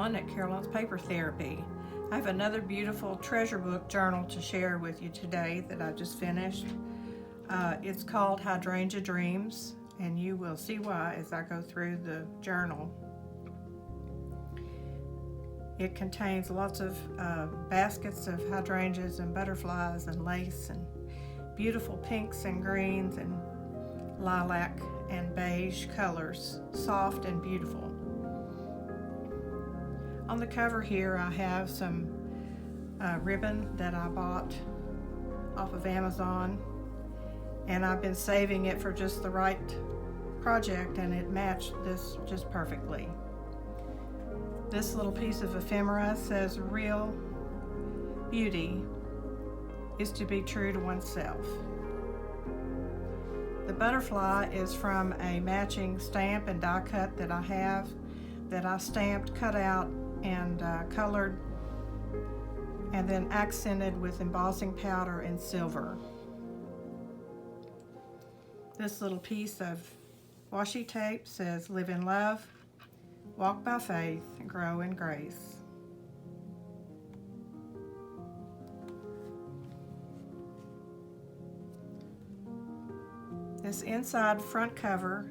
Carolyn at Carolyn's Paper Therapy. I have another beautiful treasure book journal to share with you today that I just finished. It's called Hydrangea Dreams, and you will see why as I go through the journal. It contains lots of baskets of hydrangeas and butterflies and lace and beautiful pinks and greens and lilac and beige colors, soft and beautiful. On the cover here I have some ribbon that I bought off of Amazon, and I've been saving it for just the right project, and it matched this just perfectly. This little piece of ephemera says, "Real beauty is to be true to oneself." The butterfly is from a matching stamp and die cut that I have, that I stamped, cut out, and colored, and then accented with embossing powder and silver. This little piece of washi tape says, "Live in love, walk by faith, grow in grace." This inside front cover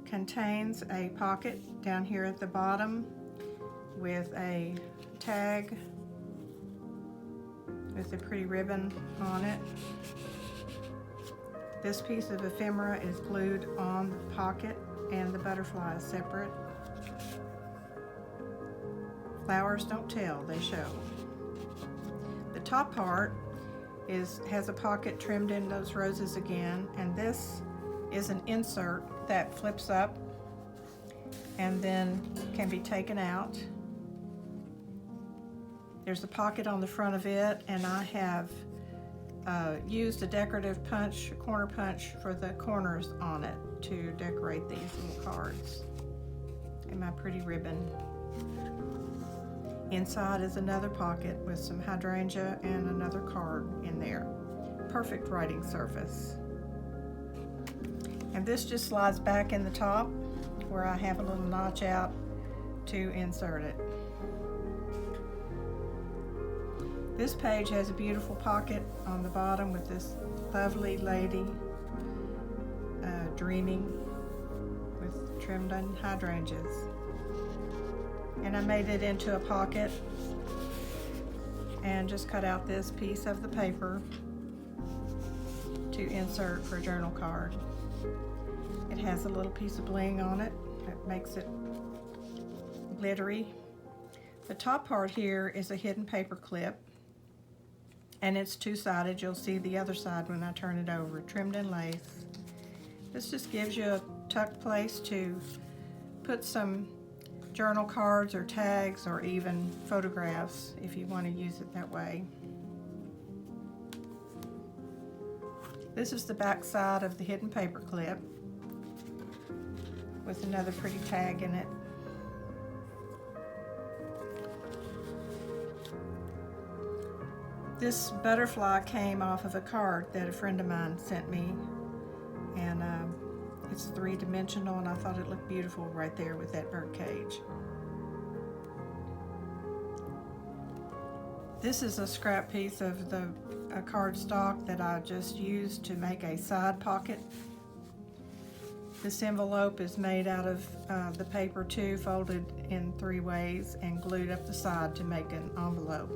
contains a pocket down here at the bottom with a tag with a pretty ribbon on it. This piece of ephemera is glued on the pocket, and the butterfly is separate. Flowers don't tell, they show. The top part has a pocket trimmed in those roses again, and this is an insert that flips up and then can be taken out. There's a pocket on the front of it, and I have used a decorative corner punch for the corners on it to decorate these little cards. And my pretty ribbon. Inside is another pocket with some hydrangea and another card in there. Perfect writing surface. And this just slides back in the top where I have a little notch out to insert it. This page has a beautiful pocket on the bottom with this lovely lady dreaming with trimmed in hydrangeas. And I made it into a pocket and just cut out this piece of the paper to insert for a journal card. It has a little piece of bling on it that makes it glittery. The top part here is a hidden paper clip, and it's two-sided. You'll see the other side when I turn it over, trimmed in lace. This just gives you a tucked place to put some journal cards or tags or even photographs if you want to use it that way. This is the back side of the hidden paper clip with another pretty tag in it. This butterfly came off of a card that a friend of mine sent me, and it's three-dimensional, and I thought it looked beautiful right there with that bird cage. This is a scrap piece of the cardstock that I just used to make a side pocket. This envelope is made out of the paper too, folded in 3 ways and glued up the side to make an envelope,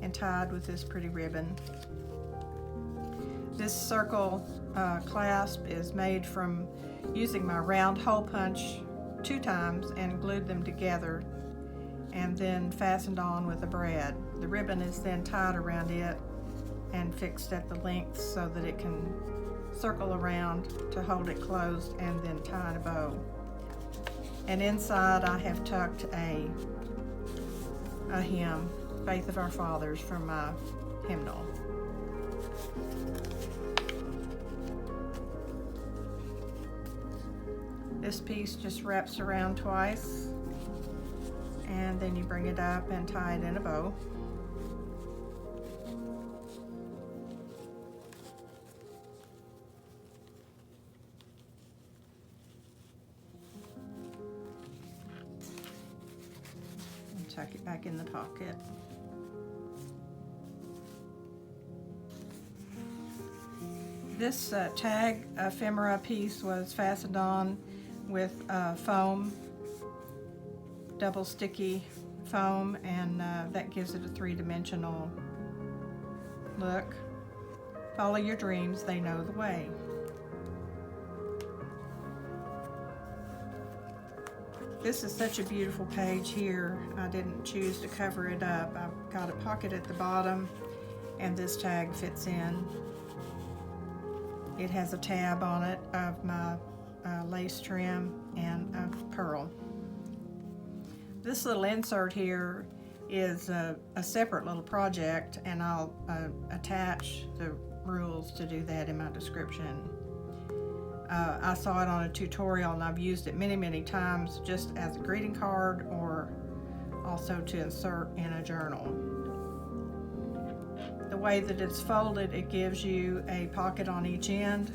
and tied with this pretty ribbon. This circle clasp is made from using my round hole punch 2 times and glued them together and then fastened on with a brad. The ribbon is then tied around it and fixed at the length so that it can circle around to hold it closed and then tie in a bow. And inside I have tucked a hymn, Faith of Our Fathers, from my hymnal. This piece just wraps around twice, and then you bring it up and tie it in a bow. tuck it back in the pocket. This tag ephemera piece was fastened on with foam, double sticky foam, and that gives it a three-dimensional look. Follow your dreams, they know the way. This is such a beautiful page here. I didn't choose to cover it up. I've got a pocket at the bottom, and this tag fits in. It has a tab on it of my lace trim and a pearl. This little insert here is a separate little project, and I'll attach the rules to do that in my description. I saw it on a tutorial, and I've used it many times just as a greeting card or also to insert in a journal. The way that it's folded, it gives you a pocket on each end,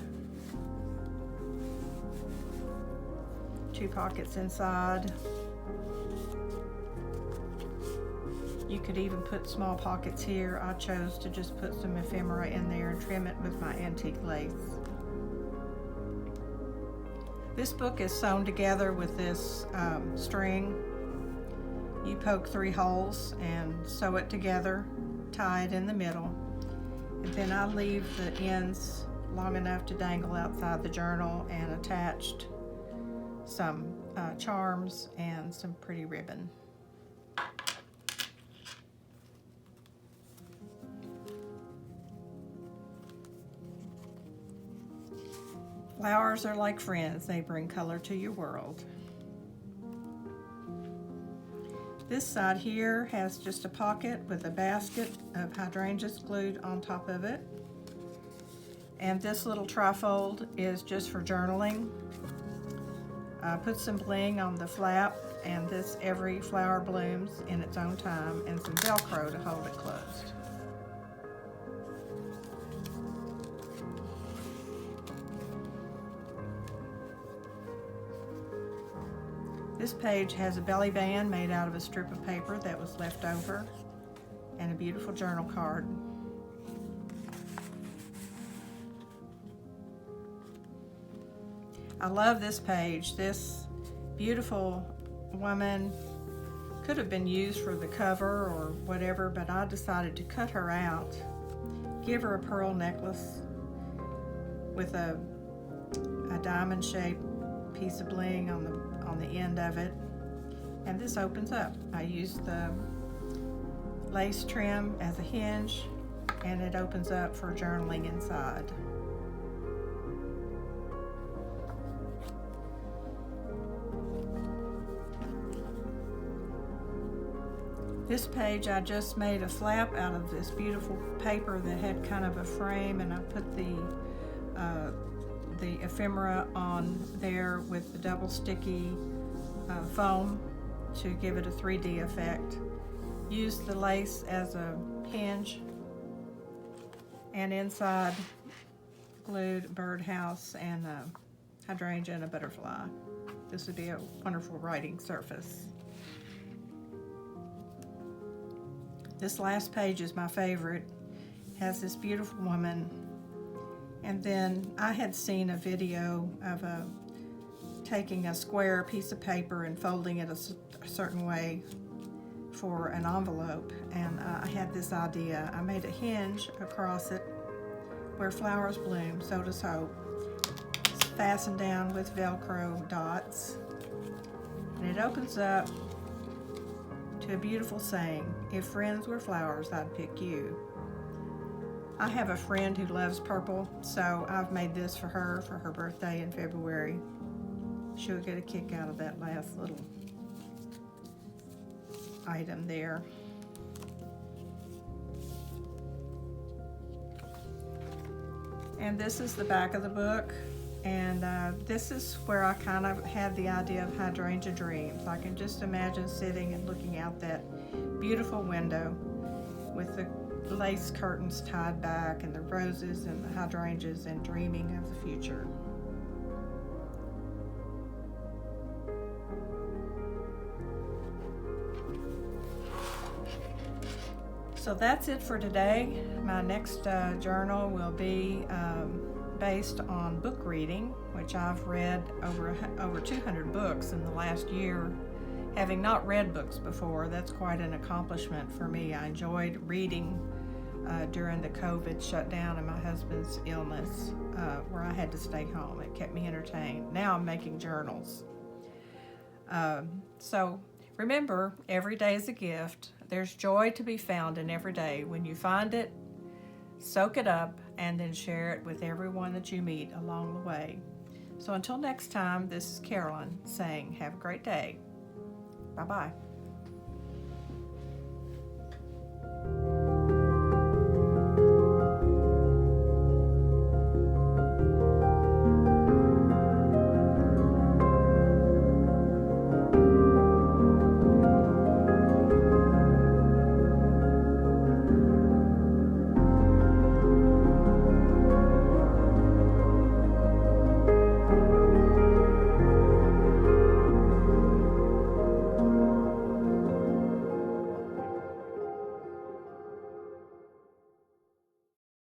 2 pockets inside. You could even put small pockets here. I chose to just put some ephemera in there and trim it with my antique lace. This book is sewn together with this string. You poke 3 holes and sew it together, tie it in the middle, and then I leave the ends long enough to dangle outside the journal and attached some charms and some pretty ribbon. Flowers are like friends, they bring color to your world. This side here has just a pocket with a basket of hydrangeas glued on top of it. And this little trifold is just for journaling. Put some bling on the flap, and this every flower blooms in its own time, and some Velcro to hold it closed. This page has a belly band made out of a strip of paper that was left over, and a beautiful journal card. I love this page. This beautiful woman could have been used for the cover or whatever, but I decided to cut her out, give her a pearl necklace with a diamond-shaped piece of bling on the end of it, and this opens up. I used the lace trim as a hinge, and it opens up for journaling inside. This page, I just made a flap out of this beautiful paper that had kind of a frame, and I put the ephemera on there with the double sticky foam to give it a 3D effect. Used the lace as a hinge, and inside glued a birdhouse and a hydrangea and a butterfly. This would be a wonderful writing surface. This last page is my favorite. It has this beautiful woman, and then I had seen a video of taking a square piece of paper and folding it a certain way for an envelope, and I had this idea. I made a hinge across it where flowers bloom, so does hope. It's fastened down with Velcro dots, and it opens up to a beautiful saying, "If friends were flowers, I'd pick you." I have a friend who loves purple, so I've made this for her birthday in February. She'll get a kick out of that last little item there. And this is the back of the book, and this is where I kind of had the idea of hydrangea dreams. I can just imagine sitting and looking out that beautiful window with the lace curtains tied back and the roses and the hydrangeas, and dreaming of the future. So that's it for today. My next journal will be based on book reading, which I've read over 200 books in the last year. Having not read books before, that's quite an accomplishment for me. I enjoyed reading during the COVID shutdown and my husband's illness, where I had to stay home. It kept me entertained. Now I'm making journals. So remember, every day is a gift. There's joy to be found in every day. When you find it, soak it up and then share it with everyone that you meet along the way. So until next time, this is Carolyn saying, have a great day. Bye-bye.